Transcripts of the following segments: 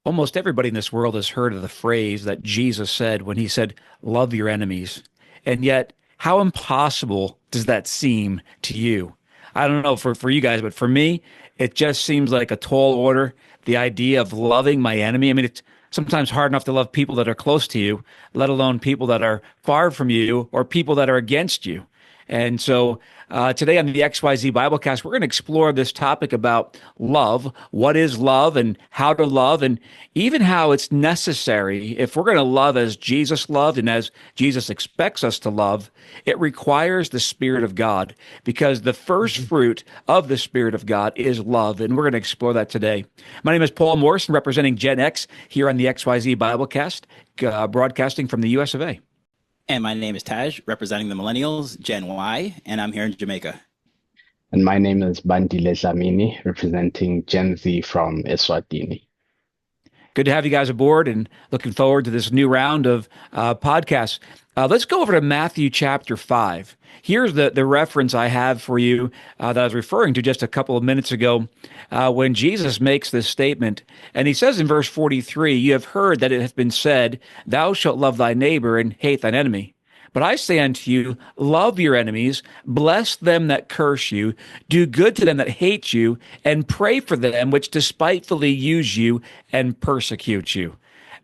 Almost everybody in this world has heard of the phrase that Jesus said when he said, love your enemies. And yet, how impossible does that seem to you? I don't know for you guys, but for me, it just seems like a tall order. The idea of loving my enemy. I mean, it's sometimes hard enough to love people that are close to you, let alone people that are far from you or people that are against you. And so today on the XYZ Biblecast, we're going to explore this topic about love. What is love and how to love, and even how it's necessary. If we're going to love as Jesus loved and as Jesus expects us to love, it requires the Spirit of God, because the first fruit of the Spirit of God is love. And we're going to explore that today. My name is Paul Morrison, representing Gen X here on the XYZ Biblecast, broadcasting from the US of A. And my name is Taj, representing the Millennials, Gen Y, and I'm here in Jamaica. And my name is Bandile Dlamini, representing Gen Z from Eswatini. Good to have you guys aboard and looking forward to this new round of podcasts. Let's go over to Matthew chapter 5. Here's the reference I have for you that I was referring to just a couple of minutes ago when Jesus makes this statement. And he says in verse 43, you have heard that it hath been said, thou shalt love thy neighbor and hate thine enemy. But I say unto you, love your enemies, bless them that curse you, do good to them that hate you, and pray for them which despitefully use you and persecute you.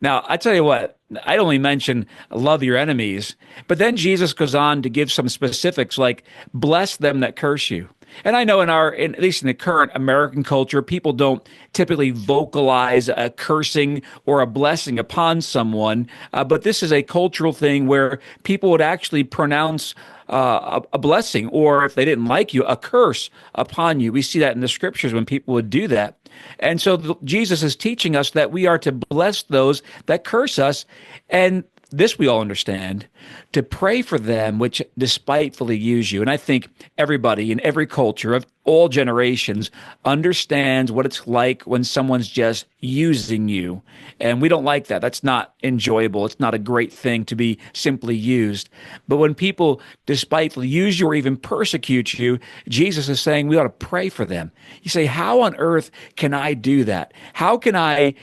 Now, I tell you what, I only mention love your enemies, but then Jesus goes on to give some specifics like bless them that curse you. And I know at least in the current American culture, people don't typically vocalize a cursing or a blessing upon someone, but this is a cultural thing where people would actually pronounce a blessing, or if they didn't like you, a curse upon you. We see that in the scriptures when people would do that. And so Jesus is teaching us that we are to bless those that curse us, and this we all understand, to pray for them which despitefully use you. And I think everybody in every culture of all generations understands what it's like when someone's just using you. And we don't like that. That's not enjoyable. It's not a great thing to be simply used. But when people despitefully use you or even persecute you, Jesus is saying we ought to pray for them. You say, how on earth can I do that? How can I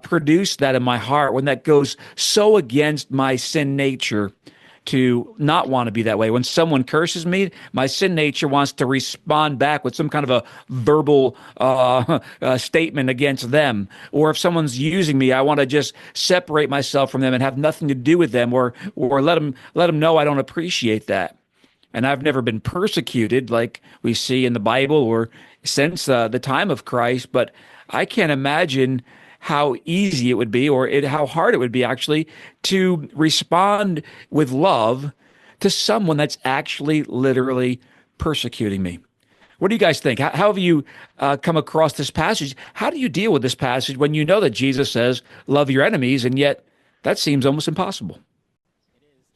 produce that in my heart when that goes so against my sin nature to not want to be that way? When someone curses me, my sin nature wants to respond back with some kind of a verbal statement against them. Or if someone's using me, I want to just separate myself from them and have nothing to do with them, or let them know I don't appreciate that. And I've never been persecuted like we see in the Bible or since the time of Christ, but I can't imagine how easy it would be, or how hard it would be actually, to respond with love to someone that's actually literally persecuting me. What do you guys think? How have you come across this passage? How do you deal with this passage when you know that Jesus says, love your enemies, and yet that seems almost impossible?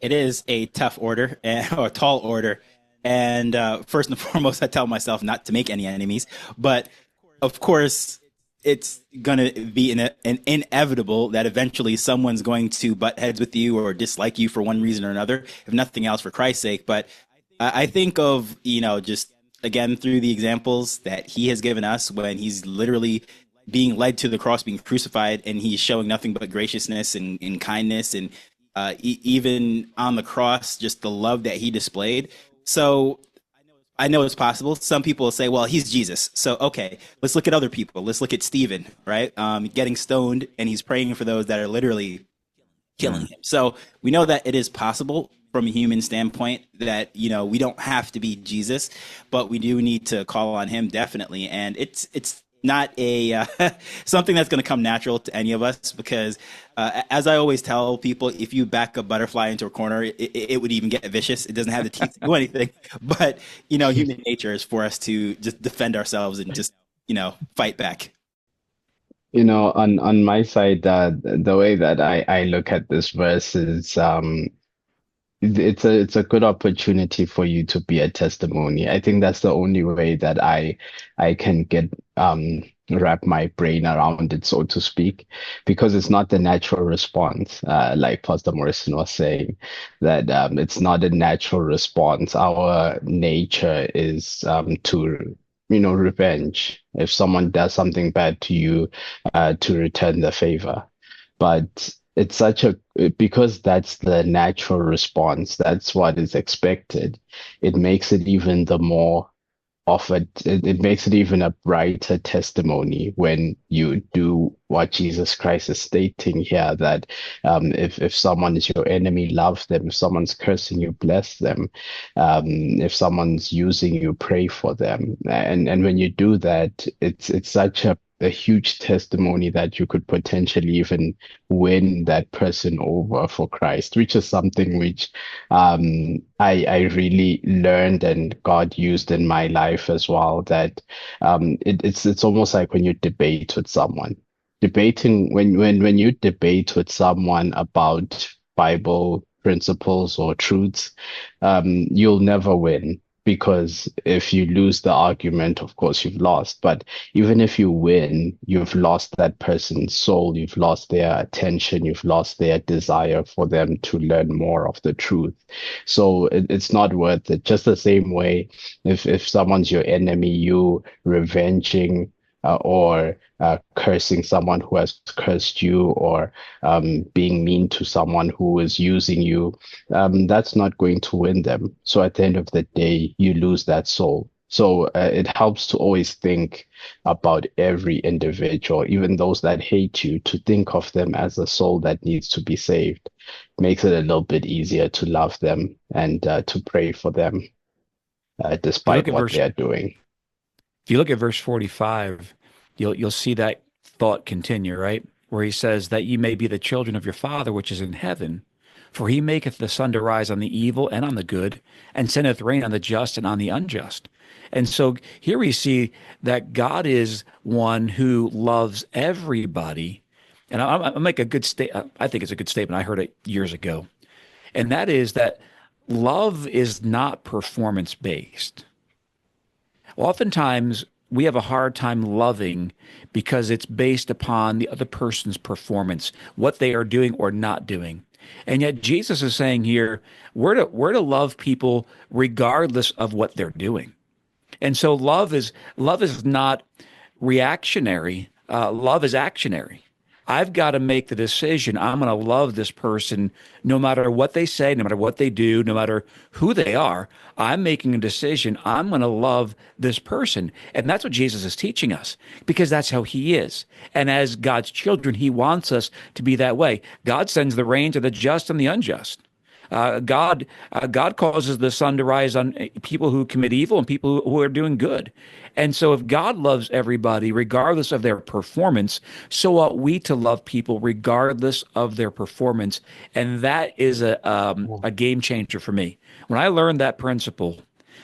It is a tough order, or a tall order. And first and foremost, I tell myself not to make any enemies. But of course, it's going to be an inevitable that eventually someone's going to butt heads with you or dislike you for one reason or another, if nothing else, for Christ's sake. But I think of, just again, through the examples that he has given us when he's literally being led to the cross, being crucified, and he's showing nothing but graciousness and kindness. And even on the cross, just the love that he displayed. So I know it's possible. Some people will say, well, he's Jesus. So, okay, let's look at other people. Let's look at Stephen, right? Getting stoned, and he's praying for those that are literally killing him. So we know that it is possible from a human standpoint that, we don't have to be Jesus, but we do need to call on him, definitely. And it's not a something that's going to come natural to any of us, because as I always tell people, if you back a butterfly into a corner, it would even get vicious. It doesn't have the teeth to do anything. But human nature is for us to just defend ourselves and just fight back. On my side, the way that I look at this verse is it's a good opportunity for you to be a testimony. I think that's the only way that I can get wrap my brain around it, so to speak, because it's not the natural response. Like Pastor Morrison was saying, that it's not a natural response. Our nature is to revenge. If someone does something bad to you, to return the favor. But it's because that's the natural response, that's what is expected. It makes it even the more it makes it even a brighter testimony when you do what Jesus Christ is stating here, that if someone is your enemy, love them. If someone's cursing you, bless them. If someone's using you, pray for them. And when you do that, it's such a huge testimony that you could potentially even win that person over for Christ, which is something which I really learned and God used in my life as well. That it's almost like when you debate with someone, debating when you debate with someone about Bible principles or truths, you'll never win. Because if you lose the argument, of course, you've lost. But even if you win, you've lost that person's soul, you've lost their attention, you've lost their desire for them to learn more of the truth. So it's not worth it. Just the same way, if someone's your enemy, you revenging or cursing someone who has cursed you, or being mean to someone who is using you, that's not going to win them. So at the end of the day, you lose that soul. So it helps to always think about every individual, even those that hate you, to think of them as a soul that needs to be saved. Makes it a little bit easier to love them and to pray for them, despite what they're doing. If you look at verse 45, you'll see that thought continue, right? Where he says that ye may be the children of your Father which is in heaven, for he maketh the sun to rise on the evil and on the good, and sendeth rain on the just and on the unjust. And so here we see that God is one who loves everybody. And I'll make a good statement. I think it's a good statement. I heard it years ago. And that is that love is not performance based. Oftentimes, we have a hard time loving because it's based upon the other person's performance, what they are doing or not doing. And yet Jesus is saying here, we're to love people regardless of what they're doing. And so love is not reactionary. Love is actionary. I've got to make the decision. I'm going to love this person no matter what they say, no matter what they do, no matter who they are. I'm making a decision. I'm going to love this person. And that's what Jesus is teaching us, because that's how he is. And as God's children, he wants us to be that way. God sends the rain to the just and the unjust. God causes the sun to rise on people who commit evil and people who are doing good. And so if God loves everybody regardless of their performance, so ought we to love people regardless of their performance. And that is a game changer for me. When I learned that principle,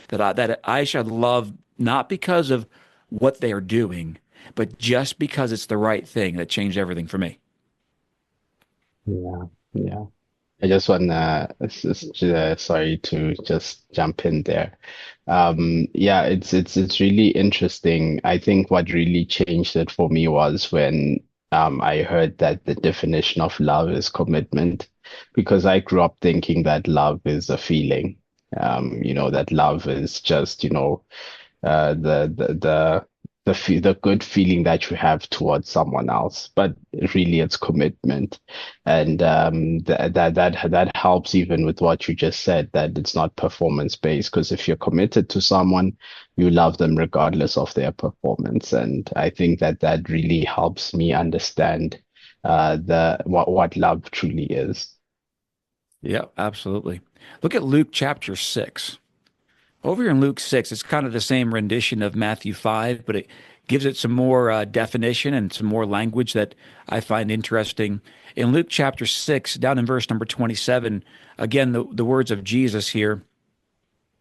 that I should love not because of what they are doing, but just because it's the right thing, that changed everything for me. Yeah, yeah. I just want sorry to just jump in there. Yeah, it's really interesting. I think what really changed it for me was when I heard that the definition of love is commitment, because I grew up thinking that love is a feeling. That love is just, the good feeling that you have towards someone else, but really it's commitment. And that helps even with what you just said, that it's not performance based, because if you're committed to someone, you love them regardless of their performance. And I think that really helps me understand what love truly is. Yeah, absolutely. Look at Luke chapter 6. Over here in Luke 6, it's kind of the same rendition of Matthew 5, but it gives it some more definition and some more language that I find interesting. In Luke chapter 6, down in verse number 27, again, the words of Jesus here,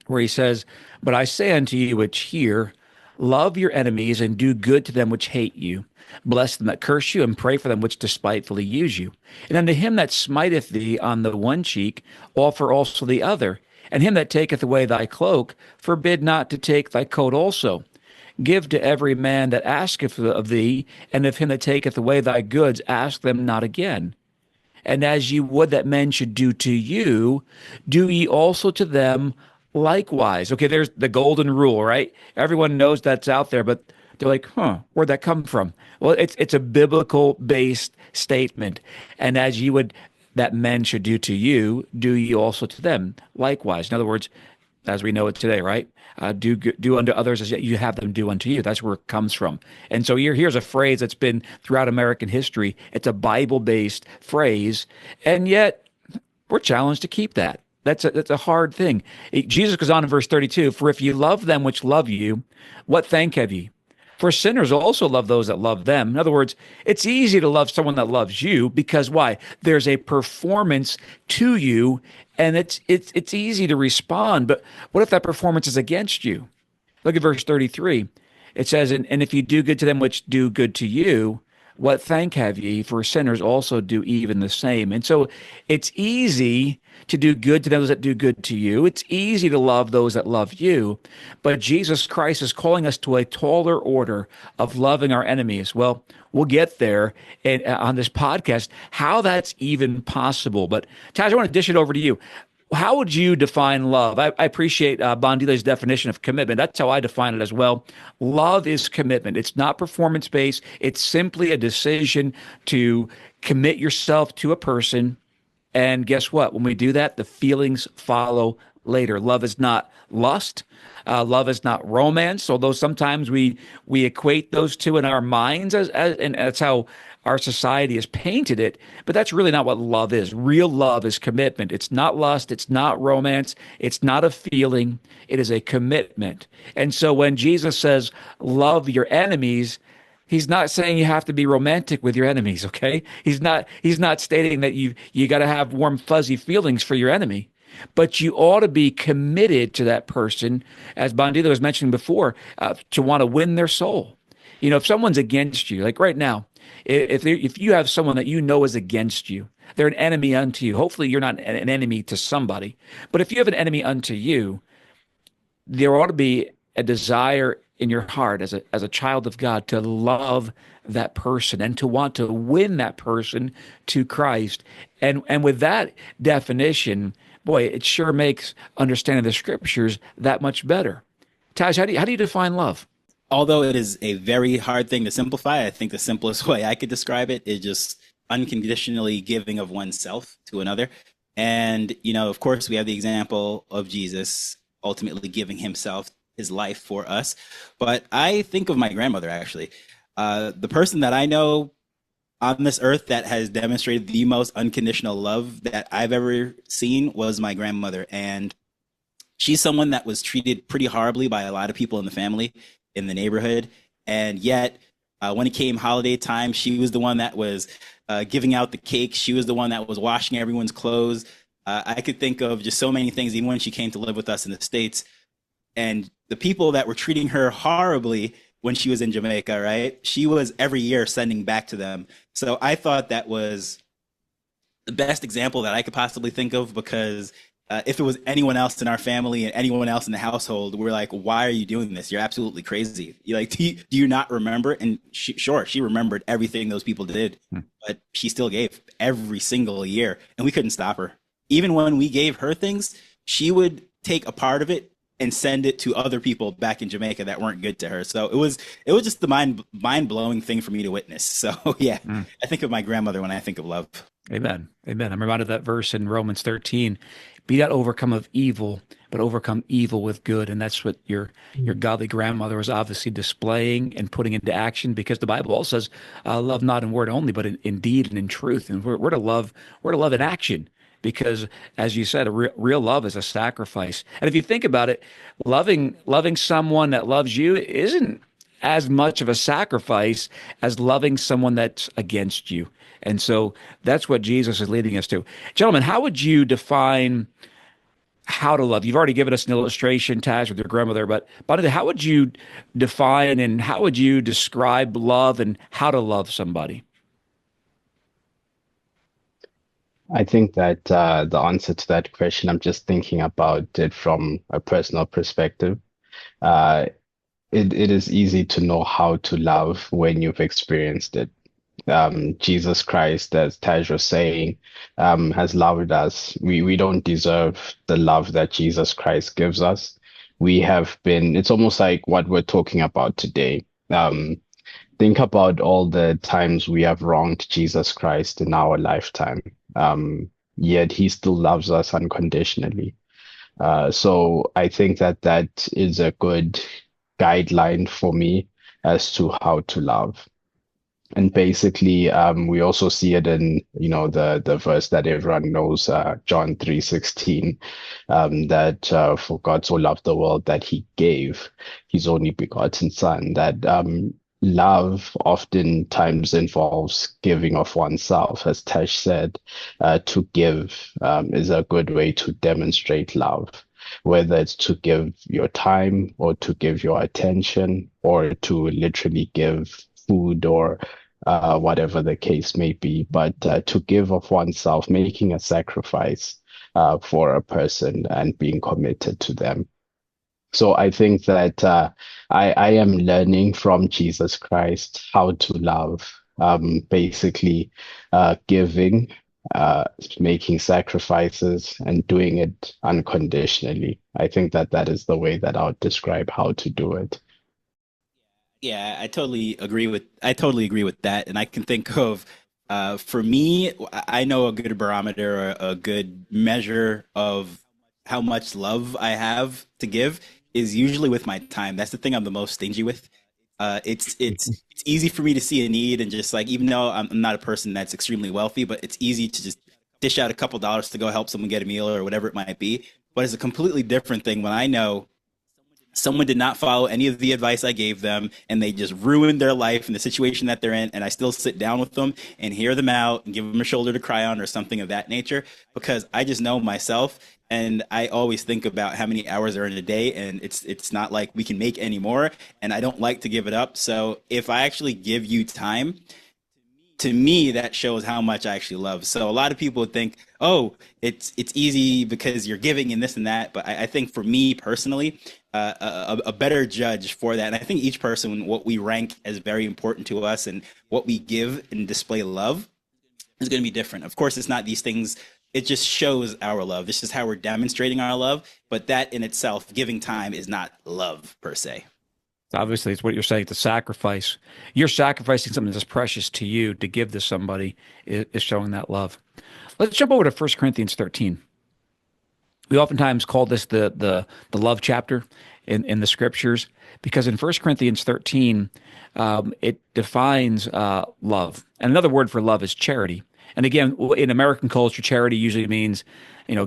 where he says, "But I say unto you which hear, love your enemies and do good to them which hate you. Bless them that curse you and pray for them which despitefully use you. And unto him that smiteth thee on the one cheek, offer also the other. And him that taketh away thy cloak, forbid not to take thy coat also. Give to every man that asketh of thee, and of him that taketh away thy goods, ask them not again. And as ye would that men should do to you, do ye also to them likewise. Okay, there's the golden rule, right? Everyone knows that's out there, but they're like, huh, where'd that come from? Well, it's a biblical based statement. And as you would that men should do to you, do ye also to them likewise. In other words, as we know it today, right? Do unto others as you have them do unto you. That's where it comes from. And so here's a phrase that's been throughout American history. It's a Bible-based phrase, and yet we're challenged to keep that. That's a hard thing. Jesus goes on in verse 32, for if you love them which love you, what thank have ye? For sinners also love those that love them. In other words, it's easy to love someone that loves you because why? There's a performance to you, and it's easy to respond. But what if that performance is against you? Look at verse 33. It says, and if you do good to them which do good to you, what thank have ye? For sinners also do even the same. And so it's easy to do good to those that do good to you. It's easy to love those that love you. But Jesus Christ is calling us to a taller order of loving our enemies. Well, we'll get there on this podcast, how that's even possible. But Taj, I want to dish it over to you. How would you define love? I appreciate Bondile's definition of commitment. That's how I define it as well. Love is commitment. It's not performance based. It's simply a decision to commit yourself to a person. And guess what? When we do that, the feelings follow later. Love is not lust. Love is not romance, although sometimes we equate those two in our minds and that's how our society has painted it. But that's really not what love is. Real love is commitment. It's not lust. It's not romance. It's not a feeling. It is a commitment. And so when Jesus says, love your enemies, he's not saying you have to be romantic with your enemies, okay? He's not stating that you got to have warm fuzzy feelings for your enemy. But you ought to be committed to that person, as Bandila was mentioning before, to want to win their soul. You know, if someone's against you, like right now, if you have someone that you know is against you, they're an enemy unto you. Hopefully, you're not an enemy to somebody. But if you have an enemy unto you, there ought to be a desire in your heart as a child of God to love that person and to want to win that person to Christ. And with that definition, boy, it sure makes understanding the scriptures that much better. Taj, how do you define love? Although it is a very hard thing to simplify, I think the simplest way I could describe it is just unconditionally giving of oneself to another. And, you know, of course, we have the example of Jesus ultimately giving himself, his life for us. But I think of my grandmother, actually. The person that I know on this earth that has demonstrated the most unconditional love that I've ever seen was my grandmother. And she's someone that was treated pretty horribly by a lot of people in the family, in the neighborhood. And yet, when it came holiday time, she was the one that was giving out the cake. She was the one that was washing everyone's clothes. I could think of just so many things, even when she came to live with us in the States. And the people that were treating her horribly when she was in Jamaica, right? She was every year sending back to them. So I thought that was the best example that I could possibly think of, because if it was anyone else in our family and anyone else in the household, we're like, why are you doing this? You're absolutely crazy. You're like, do you not remember? And she remembered everything those people did, but she still gave every single year, and we couldn't stop her. Even when we gave her things, she would take a part of it and send it to other people back in Jamaica that weren't good to her. So it was just the mind blowing thing for me to witness. So yeah, I think of my grandmother when I think of love. Amen. Amen. I'm reminded of that verse in Romans 13, be not overcome of evil, but overcome evil with good. And that's what your godly grandmother was obviously displaying and putting into action, because the Bible also says, love not in word only, but in deed and in truth. And we're to love in action. Because, as you said, real love is a sacrifice. And if you think about it, loving someone that loves you isn't as much of a sacrifice as loving someone that's against you. And so that's what Jesus is leading us to. Gentlemen, how would you define how to love? You've already given us an illustration, Taj, with your grandmother, but how would you define and how would you describe love and how to love somebody? I think that the answer to that question, I'm just thinking about it from a personal perspective. It is easy to know how to love when you've experienced it. Jesus Christ, as Taj was saying, has loved us. We don't deserve the love that Jesus Christ gives us. We have been, it's almost like what we're talking about today. Think about all the times we have wronged Jesus Christ in our lifetime. Yet he still loves us unconditionally. So I think that that is a good guideline for me as to how to love. And basically, we also see it in, the verse that everyone knows, John 3:16, that for God so loved the world that he gave his only begotten son, that love oftentimes involves giving of oneself. As Tesh said, to give is a good way to demonstrate love, whether it's to give your time or to give your attention or to literally give food or whatever the case may be, but to give of oneself, making a sacrifice for a person and being committed to them. So I think that I am learning from Jesus Christ how to love, basically giving, making sacrifices, and doing it unconditionally. I think that that is the way that I would describe how to do it. Yeah, I totally agree with that. And I can think of for me, I know a good barometer or a good measure of how much love I have to give is usually with my time. That's the thing I'm the most stingy with. It's easy for me to see a need and just like, even though I'm not a person that's extremely wealthy, but it's easy to just dish out a couple dollars to go help someone get a meal or whatever it might be. But it's a completely different thing when I know someone did not follow any of the advice I gave them and they just ruined their life and the situation that they're in. And I still sit down with them and hear them out and give them a shoulder to cry on or something of that nature, because I just know myself. And I always think about how many hours are in a day, and it's not like we can make any more. And I don't like to give it up. So if I actually give you time, to me that shows how much I actually love. So a lot of people think, oh, it's easy because you're giving and this and that. But I think for me personally, a better judge for that, and I think each person, what we rank as very important to us and what we give and display love is going to be different. Of course, it's not these things. It just shows our love. This is how we're demonstrating our love. But that in itself, giving time, is not love per se. Obviously, it's what you're saying, the sacrifice. You're sacrificing something that's precious to you to give to somebody is showing that love. Let's jump over to 1 Corinthians 13. We oftentimes call this the love chapter in the scriptures, because in 1 Corinthians 13, it defines love. And another word for love is charity. And again, in American culture, charity usually means,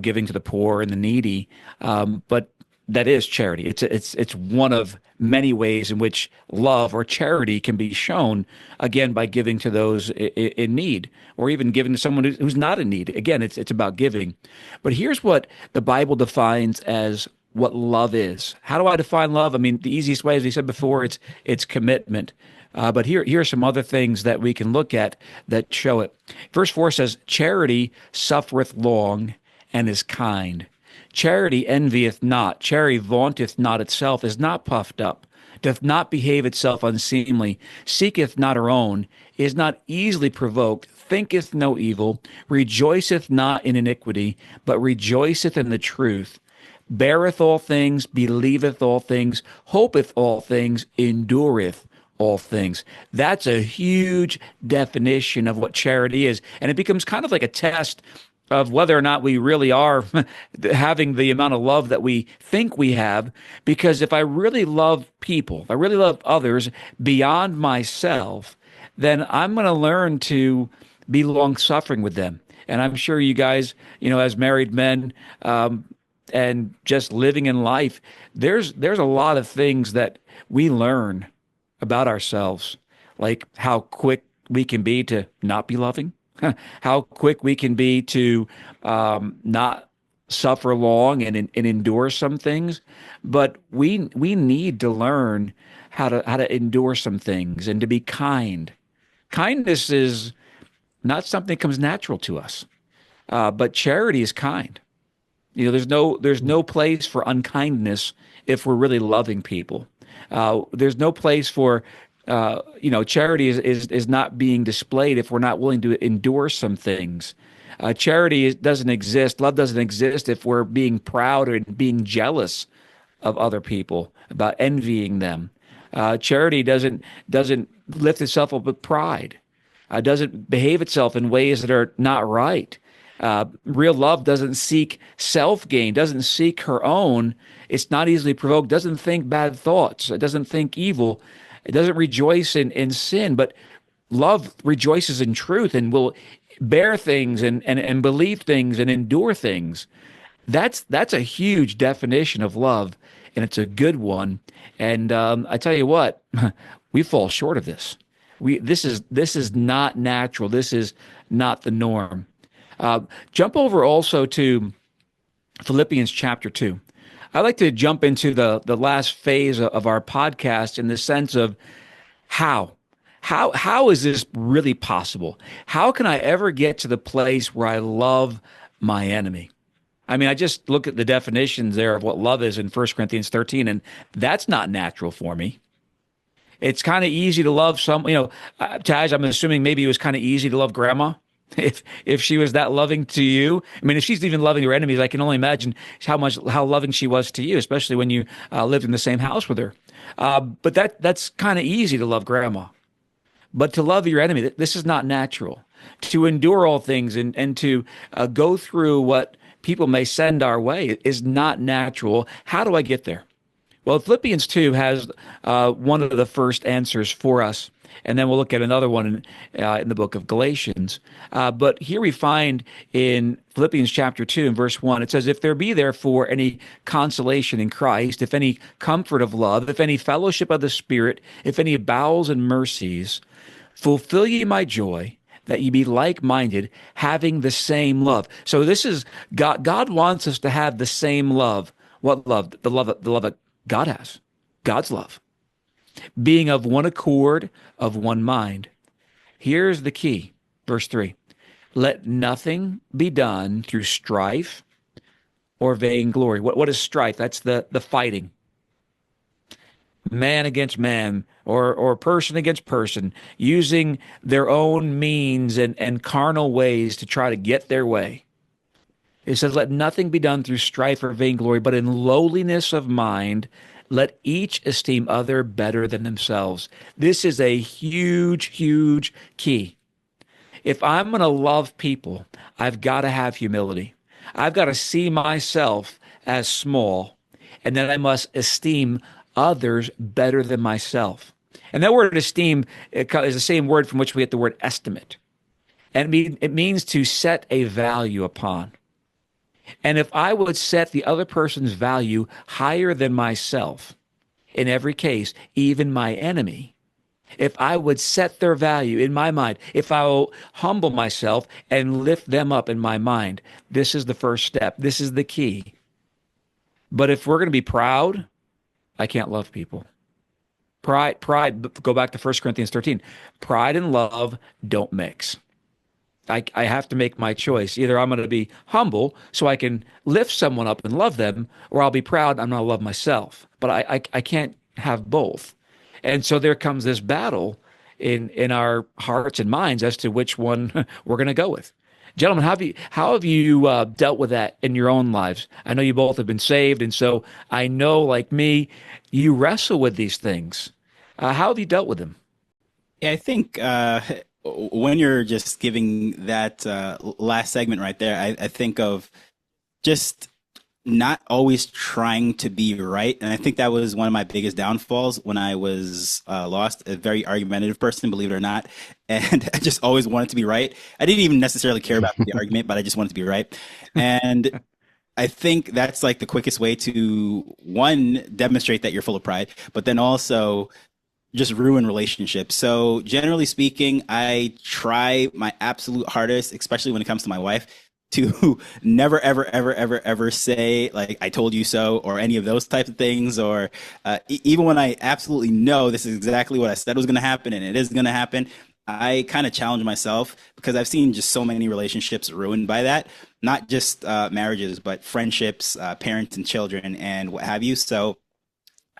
giving to the poor and the needy. But that is charity. It's one of many ways in which love or charity can be shown, again, by giving to those in need, or even giving to someone who's not in need. Again, it's about giving. But here's what the Bible defines as what love is. How do I define love? I mean, the easiest way, as we said before, it's commitment. But here are some other things that we can look at that show it. Verse 4 says, "Charity suffereth long and is kind. Charity envieth not. Charity vaunteth not itself, is not puffed up, doth not behave itself unseemly, seeketh not her own, is not easily provoked, thinketh no evil, rejoiceth not in iniquity, but rejoiceth in the truth, beareth all things, believeth all things, hopeth all things, endureth all things." That's a huge definition of what charity is. And it becomes kind of like a test of whether or not we really are having the amount of love that we think we have. Because if I really love people, if I really love others beyond myself, then I'm going to learn to be long suffering with them. And I'm sure you guys, as married men, and just living in life, there's a lot of things that we learn about ourselves, like how quick we can be to not be loving, how quick we can be to not suffer long and endure some things. But we need to learn how to endure some things and to be kind. Kindness is not something that comes natural to us, but charity is kind. There's no place for unkindness if we're really loving people. There's no place for Charity is not being displayed if we're not willing to endure some things. Doesn't exist. Love doesn't exist if we're being proud or being jealous of other people, about envying them. Charity doesn't lift itself up with pride. Doesn't behave itself in ways that are not right. Real love doesn't seek self gain, doesn't seek her own. It's not easily provoked, doesn't think bad thoughts, it doesn't think evil, it doesn't rejoice in sin, but love rejoices in truth and will bear things and believe things and endure things. That's a huge definition of love, and it's a good one. And I tell you what, we fall short of this. This is not natural. This is not the norm. Jump over also to Philippians chapter 2. I'd like to jump into the last phase of our podcast in the sense of how. How is this really possible? How can I ever get to the place where I love my enemy? I mean, I just look at the definitions there of what love is in 1 Corinthians 13, and that's not natural for me. It's kind of easy to love Taj, I'm assuming maybe it was kind of easy to love grandma if she was that loving to you. I mean, if she's even loving her enemies, I can only imagine how loving she was to you, especially when you lived in the same house with her. But that's kind of easy to love grandma. But to love your enemy, this is not natural. To endure all things and to go through what people may send our way is not natural. How do I get there? Well, Philippians 2 has one of the first answers for us, and then we'll look at another one in the book of Galatians. But here we find in Philippians chapter 2 and verse 1, it says, "If there be therefore any consolation in Christ, if any comfort of love, if any fellowship of the Spirit, if any bowels and mercies, fulfill ye my joy, that ye be like-minded, having the same love." So this is God. God wants us to have the same love. What love? The love that God has. God's love. Being of one accord, of one mind. Here's the key. Verse 3. "Let nothing be done through strife or vainglory." What is strife? That's the fighting. Man against man, or person against person, using their own means and carnal ways to try to get their way. It says, "Let nothing be done through strife or vainglory, but in lowliness of mind, let each esteem other better than themselves." This is a huge, huge key. If I'm going to love people, I've got to have humility. I've got to see myself as small, and then I must esteem others better than myself. And that word esteem is the same word from which we get the word estimate. And it means to set a value upon. And if I would set the other person's value higher than myself, in every case, even my enemy, if I would set their value in my mind, if I will humble myself and lift them up in my mind, this is the first step. This is the key. But if we're going to be proud, I can't love people. Pride, go back to 1 Corinthians 13. Pride and love don't mix. I have to make my choice. Either I'm going to be humble so I can lift someone up and love them, or I'll be proud, I'm going to love myself. But I can't have both. And so there comes this battle in our hearts and minds as to which one we're going to go with. Gentlemen, how have you dealt with that in your own lives? I know you both have been saved, and so I know, like me, you wrestle with these things. How have you dealt with them? Yeah, I think when you're just giving that last segment right there, I think of just not always trying to be right. And I think that was one of my biggest downfalls when I was lost, a very argumentative person, believe it or not. And I just always wanted to be right. I didn't even necessarily care about the argument, but I just wanted to be right. And I think that's like the quickest way to, one, demonstrate that you're full of pride, but then also just ruin relationships. So generally speaking, I try my absolute hardest, especially when it comes to my wife, to never, ever, ever, ever, ever say, like, "I told you so," or any of those types of things. Or even when I absolutely know this is exactly what I said was going to happen and it is going to happen, I kind of challenge myself, because I've seen just so many relationships ruined by that, not just marriages, but friendships, parents and children and what have you. So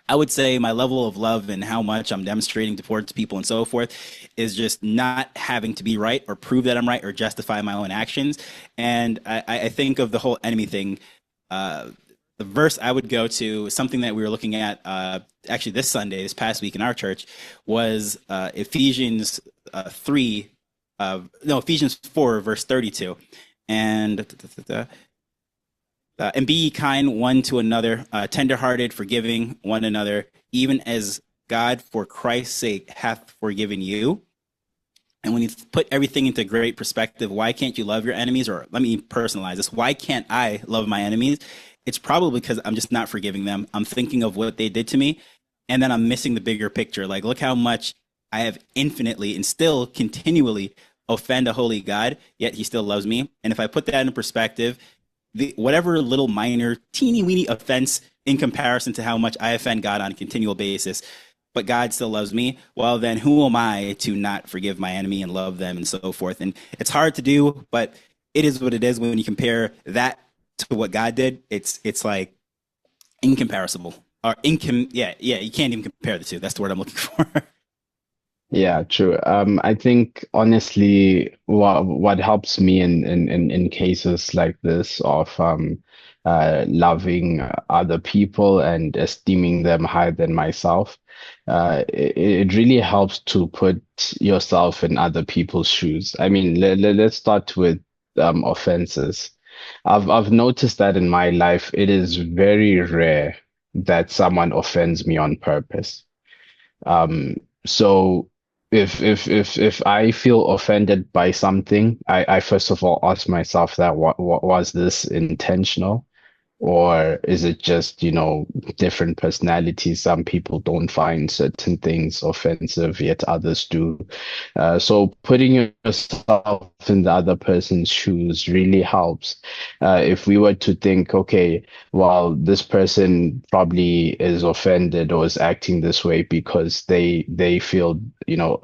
I would say my level of love and how much I'm demonstrating towards people and so forth is just not having to be right or prove that I'm right or justify my own actions. And I think of the whole enemy thing. Uh, the verse I would go to, something that we were looking at actually this Sunday, this past week in our church, was Ephesians 3, no, Ephesians 4, verse 32. And and be ye kind one to another, tenderhearted, forgiving one another, even as God for Christ's sake hath forgiven you. And when you put everything into great perspective, why can't you love your enemies? Or let me personalize this. Why can't I love my enemies? It's probably because I'm just not forgiving them. I'm thinking of what they did to me, and then I'm missing the bigger picture. Like, look how much I have infinitely and still continually offend a holy God, yet he still loves me. And if I put that in perspective, whatever little minor teeny weeny offense in comparison to how much I offend God on a continual basis, but God still loves me, well, then who am I to not forgive my enemy and love them and so forth? And it's hard to do, but it is what it is. When you compare that to what God did, it's like incomparable or yeah, you can't even compare the two. That's the word I'm looking for. Yeah, true. I think honestly, what helps me in cases like this of loving other people and esteeming them higher than myself, it really helps to put yourself in other people's shoes. I mean, let's start with offenses. I've noticed that in my life, it is very rare that someone offends me on purpose. So if I feel offended by something, I first of all ask myself that what was this intentional? Or is it just, different personalities? Some people don't find certain things offensive, yet others do. So putting yourself in the other person's shoes really helps. If we were to think, okay, well, this person probably is offended or is acting this way because they feel,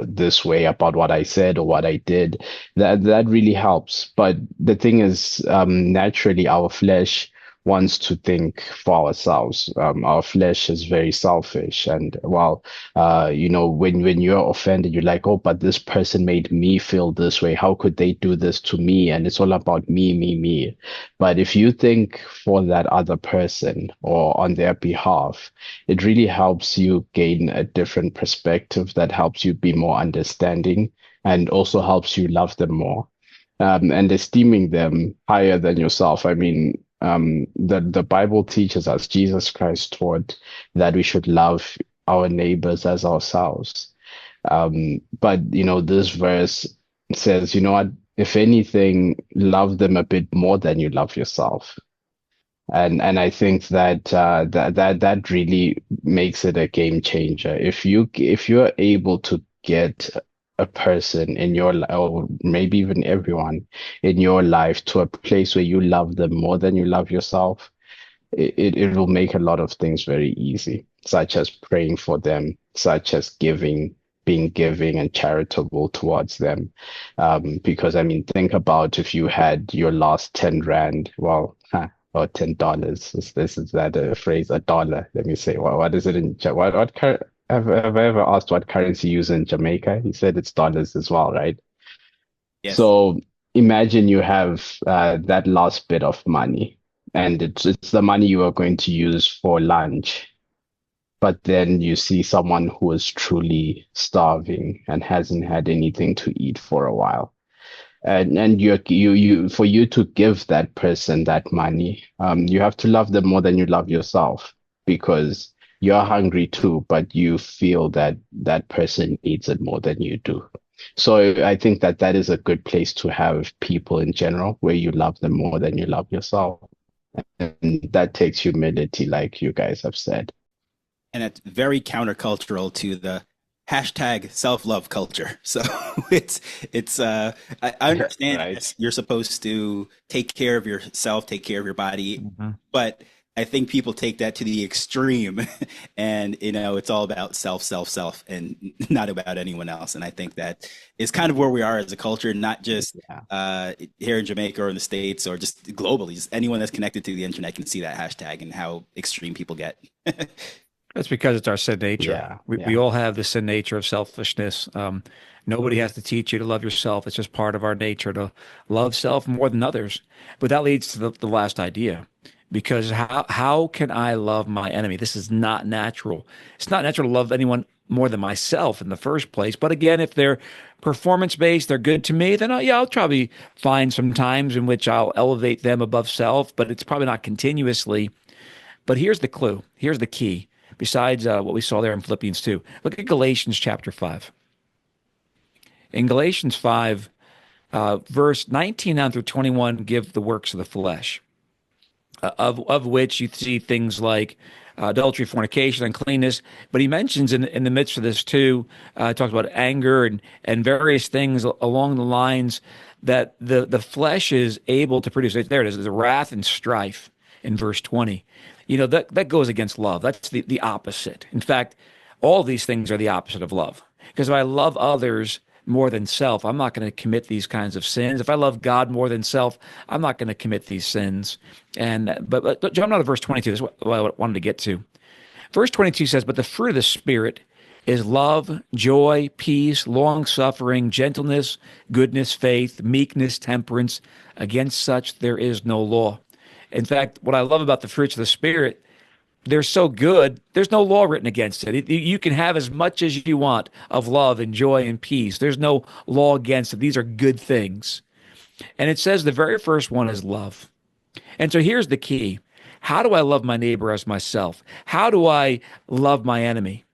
this way about what I said or what I did, that really helps. But the thing is, naturally, our flesh wants to think for ourselves. Our flesh is very selfish, and while when you're offended, you're like, oh, but this person made me feel this way. How could they do this to me? And it's all about me, me, me. But if you think for that other person or on their behalf, it really helps you gain a different perspective that helps you be more understanding and also helps you love them more. And esteeming them higher than yourself. I mean, the Bible teaches us, Jesus Christ taught that we should love our neighbors as ourselves. But this verse says, you know what? If anything, love them a bit more than you love yourself. And I think that that really makes it a game changer. If you're able to get a person in your life, or maybe even everyone in your life, to a place where you love them more than you love yourself, it will make a lot of things very easy, such as praying for them, such as being giving and charitable towards them. Because I mean, think about if you had your last 10 rand, well, or $10. Is that a phrase? A dollar. Let me say. What is it in have I ever asked what currency you use in Jamaica? He said it's dollars as well, right? Yes. So imagine you have that last bit of money, and it's the money you are going to use for lunch. But then you see someone who is truly starving and hasn't had anything to eat for a while. And you for you to give that person that money, you have to love them more than you love yourself, because you're hungry too, but you feel that that person needs it more than you do. So I think that that is a good place to have people in general, where you love them more than you love yourself. And that takes humility, like you guys have said. And it's very countercultural to the hashtag self-love culture. So I understand Right. yes, you're supposed to take care of yourself, take care of your body, but I think people take that to the extreme and it's all about self and not about anyone else. And I think that is kind of where we are as a culture, not just Yeah. here in Jamaica or in the States or just globally. Just anyone that's connected to the internet can see that hashtag and how extreme people get. That's because it's our sin nature. Yeah, We yeah. all have the sin nature of selfishness. Nobody has to teach you to love yourself. It's just part of our nature to love self more than others. But that leads to the last idea. Because how can I love my enemy? This is not natural. It's not natural to love anyone more than myself in the first place. But again, if they're performance based, they're good to me, then I'll probably find some times in which I'll elevate them above self, but it's probably not continuously. But here's the clue. Here's the key. Besides what we saw there in Philippians 2, look at Galatians chapter 5. In Galatians 5, verse 19 down through 21 give the works of the flesh, of which you see things like adultery, fornication, uncleanness. But he mentions in the midst of this too, talks about anger and various things along the lines that the flesh is able to produce. There it is, the wrath and strife in verse 20. That goes against love. That's the opposite. In fact, all these things are the opposite of love. Because if I love others more than self, I'm not going to commit these kinds of sins. If I love God more than self, I'm not going to commit these sins. But jump down to verse 22. This is what I wanted to get to. Verse 22 says, "But the fruit of the Spirit is love, joy, peace, long suffering, gentleness, goodness, faith, meekness, temperance. Against such there is no law." In fact, what I love about the fruits of the Spirit, they're so good, there's no law written against it. You can have as much as you want of love and joy and peace. There's no law against it. These are good things. And it says the very first one is love. And so here's the key. How do I love my neighbor as myself? How do I love my enemy?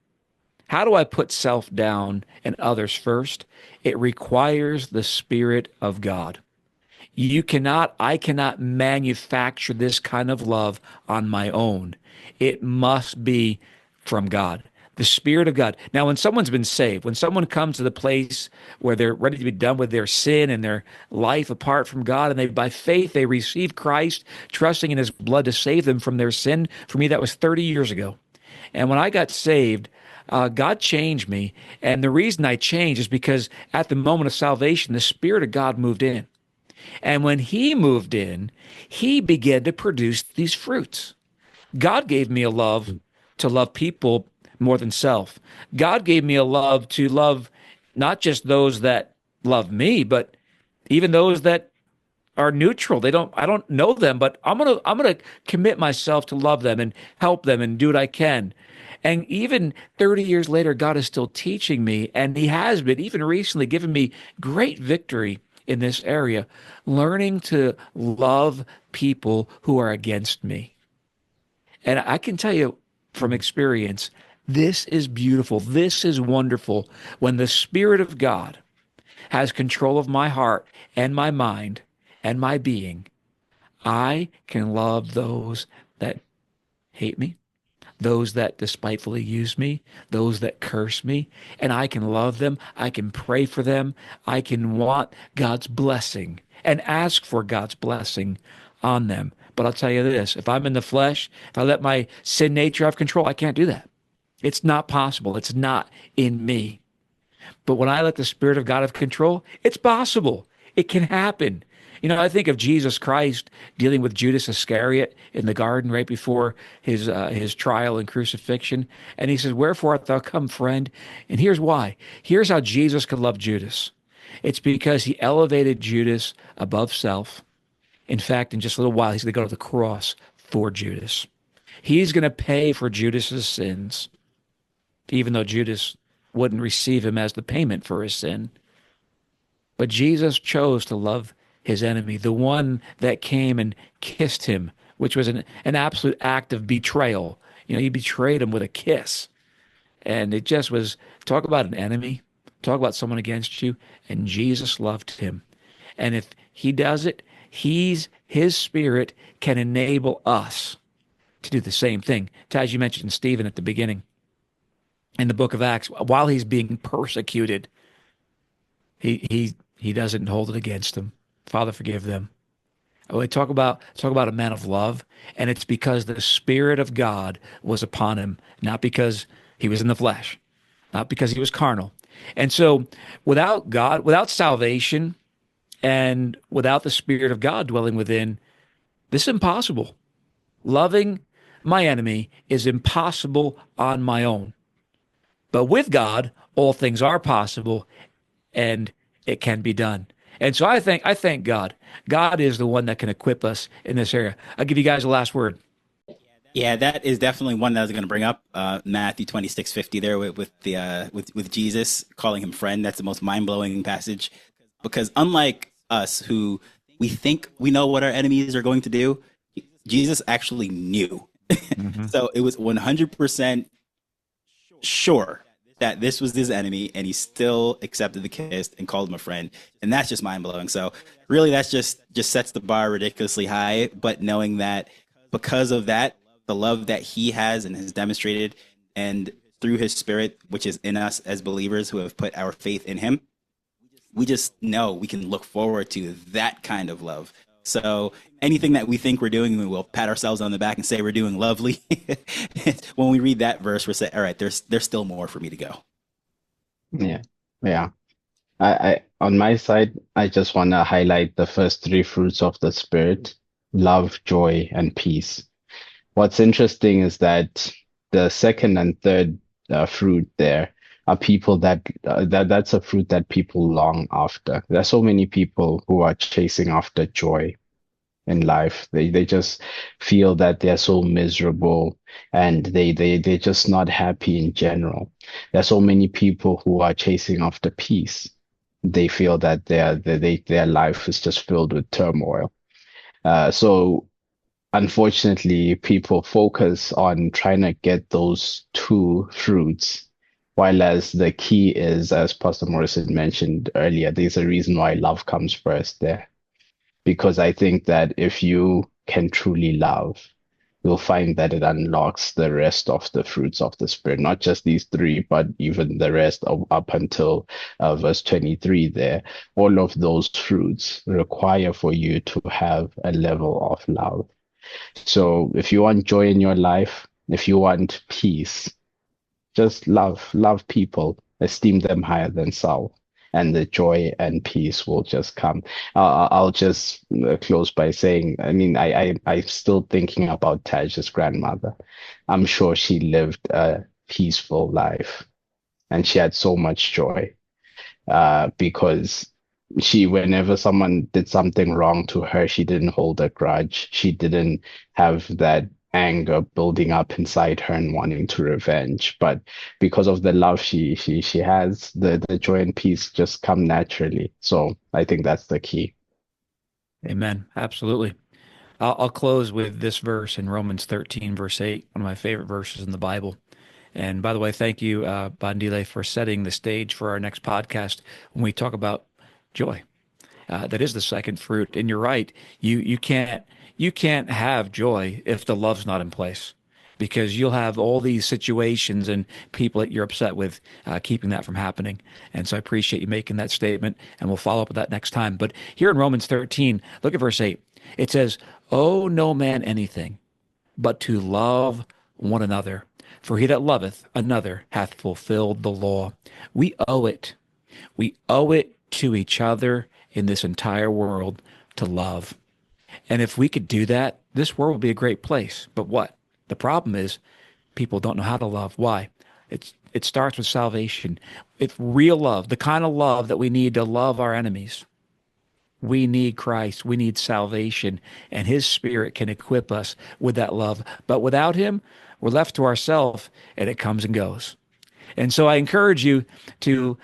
How do I put self down and others first? It requires the Spirit of God. I cannot manufacture this kind of love on my own. It must be from God, the Spirit of God. Now, when someone's been saved, when someone comes to the place where they're ready to be done with their sin and their life apart from God, and by faith, they receive Christ, trusting in his blood to save them from their sin. For me, that was 30 years ago. And when I got saved, God changed me. And the reason I changed is because at the moment of salvation, the Spirit of God moved in. And when he moved in, he began to produce these fruits. God gave me a love to love people more than self. God gave me a love to love not just those that love me, but even those that are neutral. I don't know them, but I'm gonna commit myself to love them and help them and do what I can. And even 30 years later, God is still teaching me, and he has been, even recently, giving me great victory in this area, learning to love people who are against me. And I can tell you from experience, this is beautiful. This is wonderful. When the Spirit of God has control of my heart and my mind and my being, I can love those that hate me, those that despitefully use me, those that curse me, and I can love them. I can pray for them. I can want God's blessing and ask for God's blessing on them. But I'll tell you this, if I'm in the flesh, if I let my sin nature have control, I can't do that. It's not possible. It's not in me. But when I let the Spirit of God have control, it's possible. It can happen. I think of Jesus Christ dealing with Judas Iscariot in the garden right before his trial and crucifixion. And he says, "Wherefore art thou come, friend?" And here's why. Here's how Jesus could love Judas. It's because he elevated Judas above self. In fact, in just a little while, he's going to go to the cross for Judas. He's going to pay for Judas's sins, even though Judas wouldn't receive him as the payment for his sin. But Jesus chose to love his enemy, the one that came and kissed him, which was an absolute act of betrayal. He betrayed him with a kiss. And it just was, talk about an enemy, talk about someone against you, and Jesus loved him. And if he does it, his Spirit can enable us to do the same thing. As you mentioned Stephen at the beginning, in the book of Acts, while he's being persecuted, he doesn't hold it against them. Father, forgive them. We talk about a man of love, and it's because the Spirit of God was upon him, not because he was in the flesh, not because he was carnal. And so without God, without salvation, and without the Spirit of God dwelling within, this is impossible. Loving my enemy is impossible on my own. But with God, all things are possible and it can be done. And so I thank God. God is the one that can equip us in this area. I'll give you guys the last word. Yeah, that is definitely one that I was going to bring up. Matthew 26:50 there with Jesus calling him friend. That's the most mind blowing passage because unlike us who we think we know what our enemies are going to do, Jesus actually knew. Mm-hmm. So it was 100% sure that this was his enemy, and he still accepted the kiss and called him a friend, and that's just mind blowing. So really, that's just sets the bar ridiculously high. But knowing that because of that, the love that he has and has demonstrated, and through his Spirit, which is in us as believers who have put our faith in him, we just know we can look forward to that kind of love. So anything that we think we're doing, we will pat ourselves on the back and say we're doing lovely. When we read that verse, we're saying, all right, there's still more for me to go. Yeah. Yeah. I on my side, I just want to highlight the first three fruits of the Spirit: love, joy, and peace. What's interesting is that the second and third fruit there are people that's a fruit that people long after. There are so many people who are chasing after joy in life. They just feel that they're so miserable and they're just not happy in general. There are so many people who are chasing after peace. They feel that their life is just filled with turmoil. So unfortunately, people focus on trying to get those two fruits, while as the key is, as Pastor Morrison mentioned earlier, there's a reason why love comes first there. Because I think that if you can truly love, you'll find that it unlocks the rest of the fruits of the Spirit, not just these three, but even the rest up until verse 23 there. All of those fruits require for you to have a level of love. So if you want joy in your life, if you want peace, just love people, esteem them higher than self, and the joy and peace will just come. I'll just close by saying, I mean, I'm still thinking about Taj's grandmother. I'm sure she lived a peaceful life, and she had so much joy, because whenever someone did something wrong to her, she didn't hold a grudge. She didn't have that anger building up inside her and wanting to revenge. But because of the love she has, the joy and peace just come naturally. So I think that's the key. Amen. Absolutely. I'll close with this verse in Romans 13, verse 8, one of my favorite verses in the Bible. And by the way, thank you, Bandile, for setting the stage for our next podcast when we talk about joy. That is the second fruit. And you're right. You can't have joy if the love's not in place, because you'll have all these situations and people that you're upset with, keeping that from happening. And so I appreciate you making that statement, and we'll follow up with that next time. But here in Romans 13, look at verse 8. It says, "Owe no man anything but to love one another. For he that loveth another hath fulfilled the law." We owe it. We owe it to each other in this entire world to love. And if we could do that, this world would be a great place. But what? The problem is people don't know how to love. Why? It starts with salvation. It's real love, the kind of love that we need to love our enemies. We need Christ. We need salvation, and his Spirit can equip us with that love. But without him, we're left to ourselves, and it comes and goes. And so I encourage you to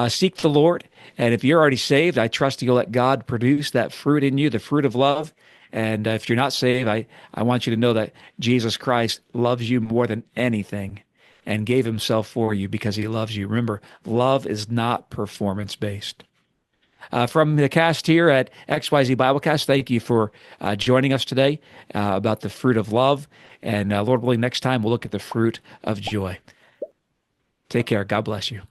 seek the Lord. And if you're already saved, I trust you'll let God produce that fruit in you, the fruit of love. And if you're not saved, I want you to know that Jesus Christ loves you more than anything and gave himself for you because he loves you. Remember, love is not performance-based. From the cast here at XYZ Biblecast, thank you for joining us today about the fruit of love. And Lord willing, next time we'll look at the fruit of joy. Take care. God bless you.